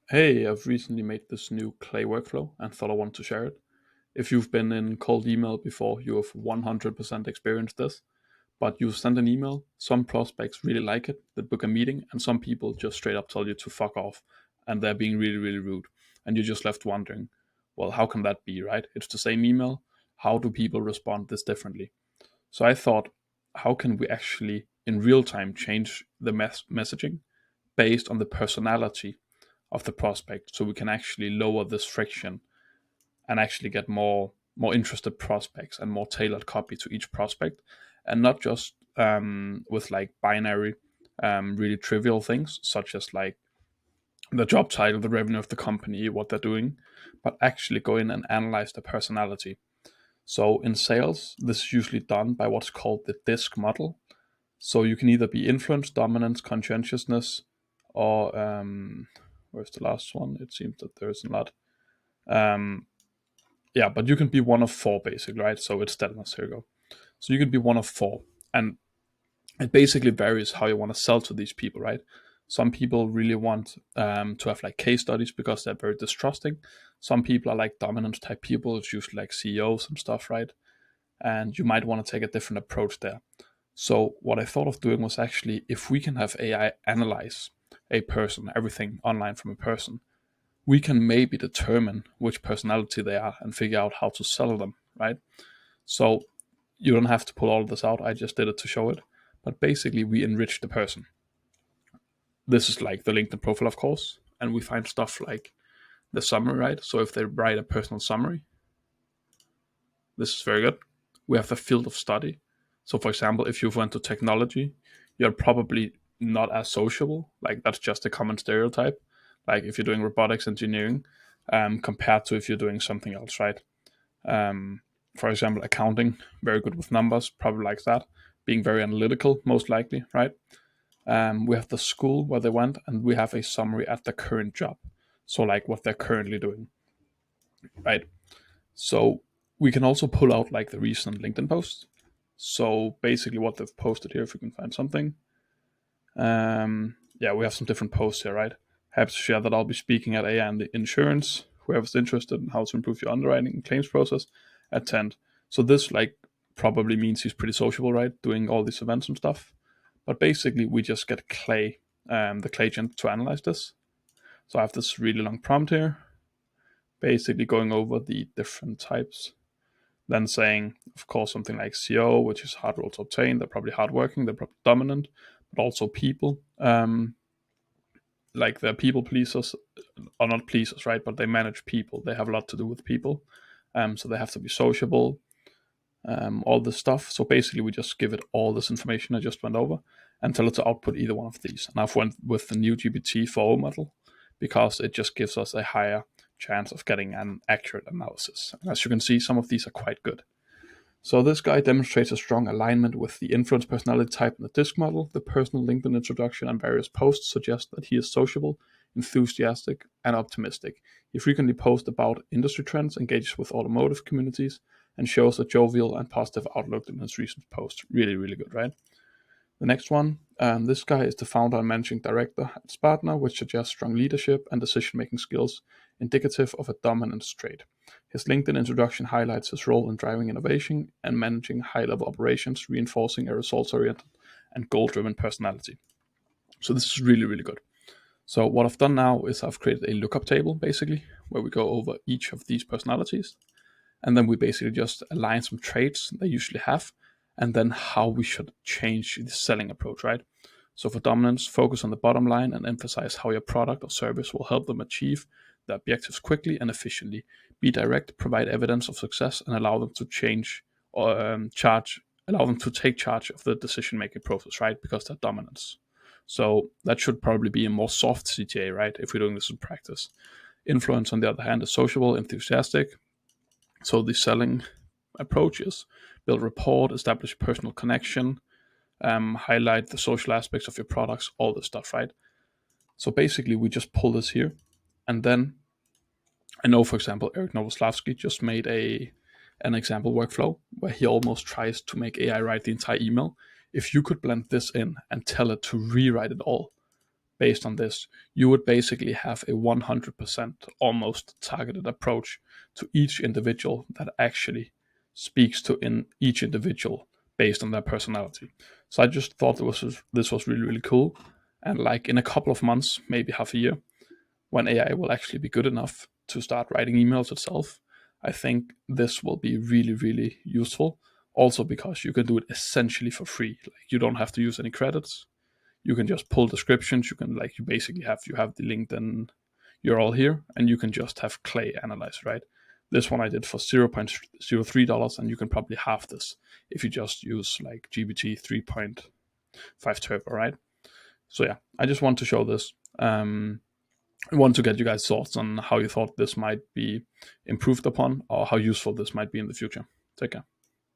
Hey, I've recently made this new Clay workflow and thought I wanted to share it. If you've been in cold email before, you have 100% experienced this. But you send an email, some prospects really like it, they book a meeting, and some people just straight up tell you to fuck off and they're being really, really rude. And you're just left wondering, well, how can that be, right? It's the same email. How do people respond this differently? So I thought, how can we actually in real time change the messaging based on the personality of the prospect so we can actually lower this friction and actually get more interested prospects and more tailored copy to each prospect, and not just with like binary really trivial things such as like the job title, the revenue of the company, what they're doing, but actually go in and analyze the personality. So in sales, this is usually done by what's called the DISC model. So you can either be influence, dominance, conscientiousness, or where's the last one? It seems that there is a lot. Um, yeah, but you can be one of four basically, right? So it's Delmas. Here we go. So you can be one of four, and it basically varies how you want to sell to these people, right? Some people really want to have like case studies because they're very distrusting. Some people are like dominant type people. It's usually like CEOs and stuff, right? And you might want to take a different approach there. So what I thought of doing was actually if we can have AI analyze a person, everything online from a person, we can maybe determine which personality they are and figure out how to sell them, right? So you don't have to pull all of this out. I just did it to show it. But basically, we enrich the person. This is like the LinkedIn profile, of course, and we find stuff like the summary, right? So if they write a personal summary, this is very good. We have the field of study. So, for example, if you've went to technology, you're probably not as sociable. Like that's just a common stereotype. Like if you're doing robotics engineering, compared to if you're doing something else, right? For example, accounting, very good with numbers, probably like that. Being very analytical, most likely, right? We have the school where they went, and we have a summary at the current job. So, like what they're currently doing, right? So, we can also pull out like the recent LinkedIn posts. So, basically, what they've posted here, if we can find something. Yeah, we have some different posts here, right? Happy to share that I'll be speaking at AI and the insurance. Whoever's interested in how to improve your underwriting and claims process, attend. So this like probably means he's pretty sociable, right? Doing all these events and stuff. But basically, we just get Clay, the Clay agent, to analyze this. So I have this really long prompt here, basically going over the different types. Then saying, of course, something like CO, which is hard role to obtain. They're probably hardworking, they're probably dominant, but also people. Like they're people pleasers, or not pleasers, right? But they manage people. They have a lot to do with people. So they have to be sociable, all this stuff. So basically, we just give it all this information I just went over and tell it to output either one of these. And I've went with the new GPT-4o model because it just gives us a higher chance of getting an accurate analysis. And as you can see, some of these are quite good. So this guy demonstrates a strong alignment with the influence personality type in the DISC model. The personal LinkedIn introduction and various posts suggest that he is sociable, enthusiastic, and optimistic. He frequently posts about industry trends, engages with automotive communities, and shows a jovial and positive outlook in his recent posts. Really, really good, right? The next one, this guy is the founder and managing director at Spartner, which suggests strong leadership and decision making skills, indicative of a dominance trait. His LinkedIn introduction highlights his role in driving innovation and managing high level operations, reinforcing a results oriented and goal driven personality. So, this is really, really good. So, what I've done now is I've created a lookup table basically where we go over each of these personalities, and then we basically just align some traits they usually have, and then how we should change the selling approach, right? So for dominance, focus on the bottom line and emphasize how your product or service will help them achieve the objectives quickly and efficiently. Be direct, provide evidence of success, and allow them to change or allow them to take charge of the decision making process, right? Because they're dominance. So that should probably be a more soft CTA, right? If we're doing this in practice. Influence, on the other hand, is sociable, enthusiastic, so the selling approach is build rapport, establish personal connection, highlight the social aspects of your products, all this stuff, right? So basically, we just pull this here, and then I know, for example, Eric Novoslavsky just made an example workflow where he almost tries to make AI write the entire email. If you could blend this in and tell it to rewrite it all, based on this, you would basically have a 100% almost targeted approach to each individual that actually speaks to in each individual based on their personality. So I just thought this was really, really cool. And like in a couple of months, maybe half a year, when AI will actually be good enough to start writing emails itself, I think this will be really, really useful. Also because you can do it essentially for free. Like you don't have to use any credits. You can just pull descriptions. You can like you have the LinkedIn URL here, and you can just have Clay analyze, right? This one I did for $0.03, and you can probably half this if you just use like GPT 3.5 Turbo, right? So yeah, I just want to show this. I want to get you guys' thoughts on how you thought this might be improved upon or how useful this might be in the future. Take care.